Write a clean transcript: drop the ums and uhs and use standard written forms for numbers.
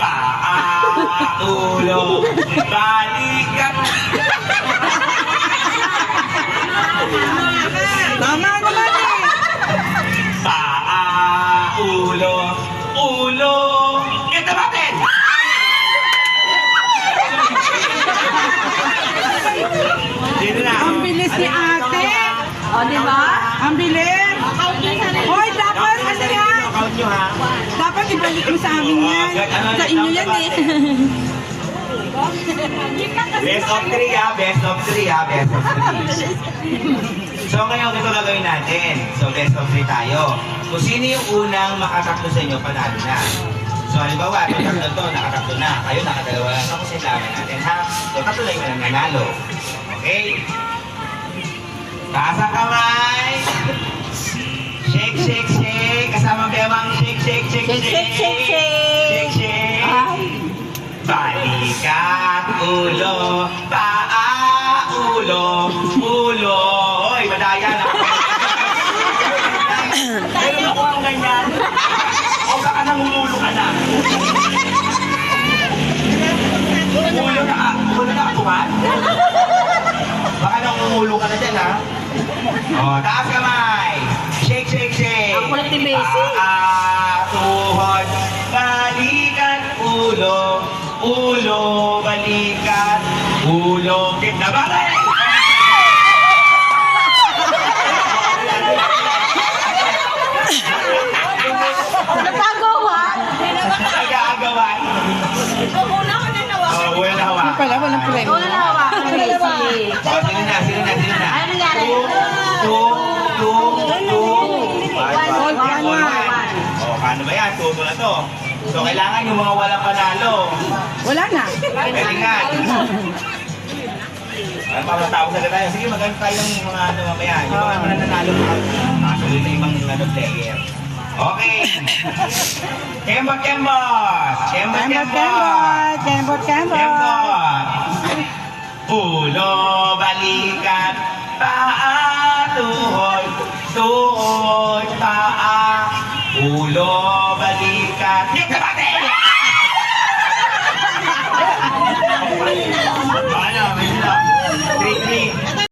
paa, ulo, balikat. Tama naman eh. Paa, ulo, ulo. Ito natin! Dito na. Ang bilis ni ate. O, di ba? Ang bilis. Hoy, dapat, ano yan? Count nyo ha. Dapat ibalik mo sa amin yan. Sa inyo yan eh. Best of 3 ha, best of 3 ha, best of 3. So ngayon, ito gagawin natin. So best of 3 tayo. Kung sino yung unang makatakto sa inyo, panalo na. So halimbawa, ito tatlo to, nakatakto na. Kayo nakadalawa lang. Tapos ilaban natin ha. So tatlo lang yung nanalo. Okay? Taas ang kamay. Shake, shake, shake. Kasama bemang shake, shake, shake, shake. Shake, shake, shake, Shake, shake. Ay. Balikat, ulo, paa, ulo, ulo. Hoy, madaya na. Meron ako ang ganyan. O baka nangungulo ka na. Ulo na katukan? Baka nangungulo ka na dyan, ha? O, taas kamay. Shake, shake, shake. Ang kulit ni Bessie. Paa, tuhod, balikat, ulo, ulo, balikat, ulo, kita bagay! Nagagawa. Nag-aagawan. Una ko din nawa. Oh, wala na hawakan. Pala, walang premyo. Una na hawa. Sige. Oh, sino na? Ano nangyari? Two. One. Oh, paano ba yan? Tuto na to. So, kailangan yung mga walang panalo. Wala na. Pwede nga. Ano pa matawag na tayo? Sige, maganda tayo ng mga ano mamaya. Yung mga nananalo makasunod na ibang ano, player. Okay. Kembot. Ulo, balikat, paa, tuhod, paa, ulo,